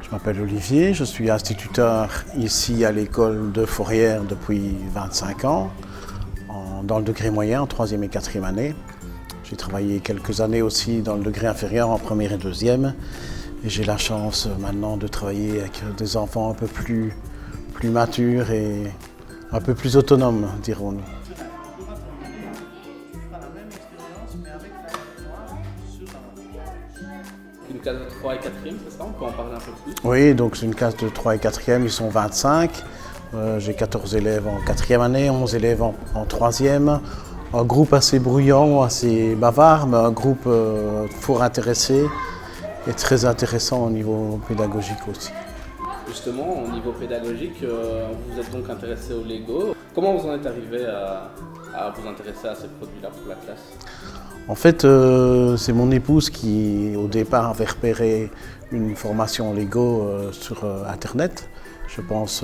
Je m'appelle Olivier, je suis instituteur ici à l'école de Fourrière depuis 25 ans, dans le degré moyen en 3e et 4e année. J'ai travaillé quelques années aussi dans le degré inférieur en 1er et 2e. Et j'ai la chance maintenant de travailler avec des enfants un peu plus matures et un peu plus autonomes, dirons-nous. Une classe de 3 et 4e, c'est ça? On peut en parler un peu plus? Oui, donc c'est une classe de 3 et 4e, ils sont 25. J'ai 14 élèves en 4e année, 11 élèves en 3e. Un groupe assez bruyant, assez bavard, mais un groupe fort intéressé et très intéressant au niveau pédagogique aussi. Justement, au niveau pédagogique, vous êtes donc intéressé au Lego. Comment vous en êtes arrivé à vous intéresser à ces produits-là pour la classe? En fait, c'est mon épouse qui, au départ, avait repéré une formation Lego sur Internet, je pense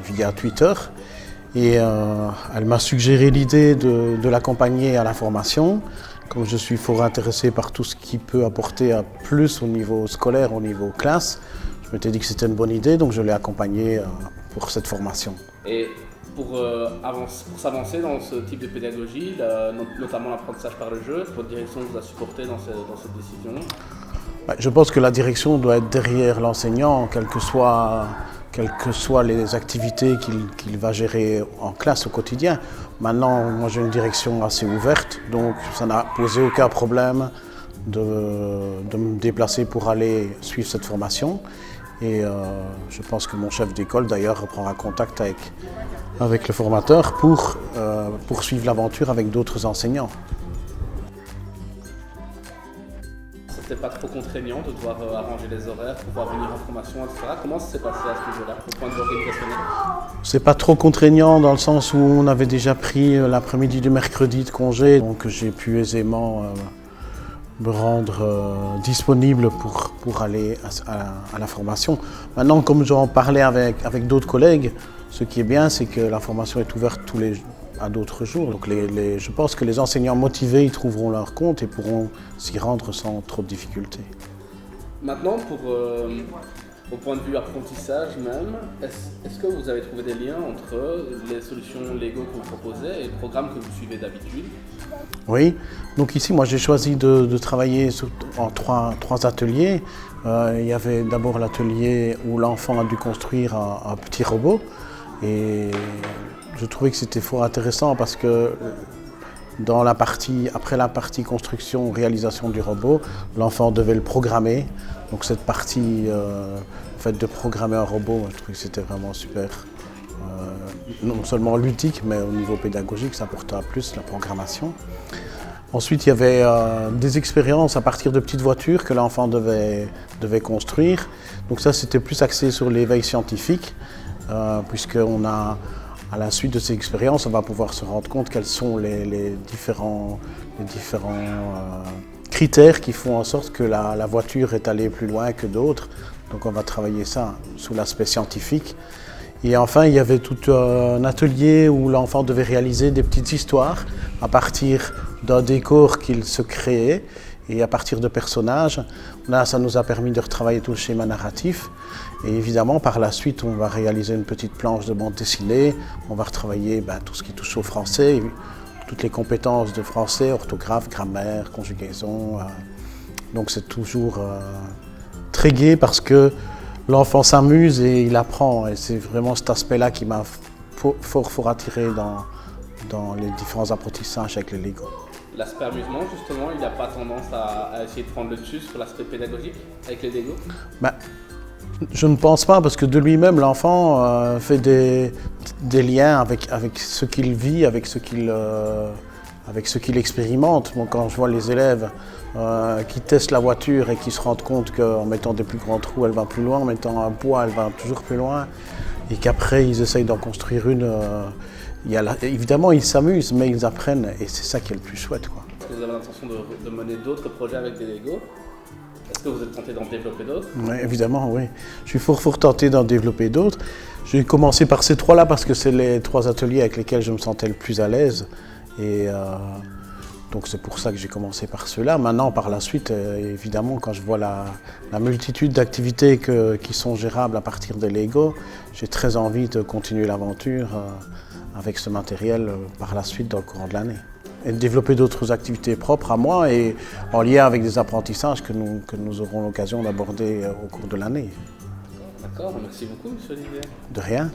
via Twitter. Et elle m'a suggéré l'idée de l'accompagner à la formation. Comme je suis fort intéressé par tout ce qui peut apporter à plus au niveau scolaire, au niveau classe, je m'étais dit que c'était une bonne idée, donc je l'ai accompagné pour cette formation. Et pour s'avancer dans ce type de pédagogie, notamment l'apprentissage par le jeu, votre direction vous a supporté dans cette décision? Je pense que la direction doit être derrière l'enseignant, quelles que soient les activités qu'il va gérer en classe au quotidien. Maintenant, moi j'ai une direction assez ouverte, donc ça n'a posé aucun problème de me déplacer pour aller suivre cette formation. Et je pense que mon chef d'école d'ailleurs reprendra contact avec le formateur pour poursuivre l'aventure avec d'autres enseignants. C'était pas trop contraignant de devoir arranger les horaires, pouvoir venir en formation, etc. Comment ça s'est passé à ce niveau-là, au point de vue organisationnel? C'est pas trop contraignant dans le sens où on avait déjà pris l'après-midi du mercredi de congé, donc j'ai pu aisément me rendre disponible pour aller à la formation. Maintenant, comme j'en parlais avec d'autres collègues, ce qui est bien, c'est que la formation est ouverte à d'autres jours. Donc je pense que les enseignants motivés y trouveront leur compte et pourront s'y rendre sans trop de difficultés. Maintenant, au point de vue apprentissage même, est-ce que vous avez trouvé des liens entre les solutions Lego que vous proposez et le programme que vous suivez d'habitude? Oui, donc ici moi j'ai choisi de travailler en trois ateliers. Il y avait d'abord l'atelier où l'enfant a dû construire un petit robot et je trouvais que c'était fort intéressant parce que après la partie construction, réalisation du robot, l'enfant devait le programmer. Donc cette partie fait de programmer un robot, je trouvais que c'était vraiment super. Non seulement ludique, mais au niveau pédagogique, ça apportait à plus la programmation. Ensuite, il y avait des expériences à partir de petites voitures que l'enfant devait construire. Donc ça, c'était plus axé sur l'éveil scientifique, puisqu'on a, à la suite de ces expériences, on va pouvoir se rendre compte quels sont les différents critères qui font en sorte que la voiture est allée plus loin que d'autres. Donc on va travailler ça sous l'aspect scientifique. Et enfin, il y avait tout un atelier où l'enfant devait réaliser des petites histoires à partir d'un décor qu'il se créait et à partir de personnages. Là, ça nous a permis de retravailler tout le schéma narratif. Et évidemment, par la suite, on va réaliser une petite planche de bande dessinée. On va retravailler tout ce qui touche au français, toutes les compétences de français, orthographe, grammaire, conjugaison. Donc c'est toujours très gai parce que l'enfant s'amuse et il apprend. Et c'est vraiment cet aspect-là qui m'a fort attiré dans les différents apprentissages avec les Lego. L'aspect amusement, justement, il n'a pas tendance à essayer de prendre le dessus sur l'aspect pédagogique avec les Lego? Je ne pense pas, parce que de lui-même, l'enfant fait des liens avec ce qu'il vit, avec ce qu'il expérimente. Bon, quand je vois les élèves qui testent la voiture et qui se rendent compte qu'en mettant des plus grands trous, elle va plus loin, en mettant un poids, elle va toujours plus loin, et qu'après, ils essayent d'en construire une. Évidemment, ils s'amusent, mais ils apprennent, et c'est ça qui est le plus chouette, quoi. Est-ce que vous avez l'intention de mener d'autres projets avec des Lego? Est-ce que vous êtes tenté d'en développer d'autres? Oui, évidemment, oui. Je suis fort tenté d'en développer d'autres. J'ai commencé par ces trois-là parce que c'est les trois ateliers avec lesquels je me sentais le plus à l'aise. Et donc c'est pour ça que j'ai commencé par ceux-là. Maintenant, par la suite, évidemment, quand je vois la multitude d'activités qui sont gérables à partir des Lego, j'ai très envie de continuer l'aventure avec ce matériel par la suite dans le courant de l'année. Et de développer d'autres activités propres à moi et en lien avec des apprentissages que nous aurons l'occasion d'aborder au cours de l'année. D'accord, merci beaucoup, M. Olivier. De rien.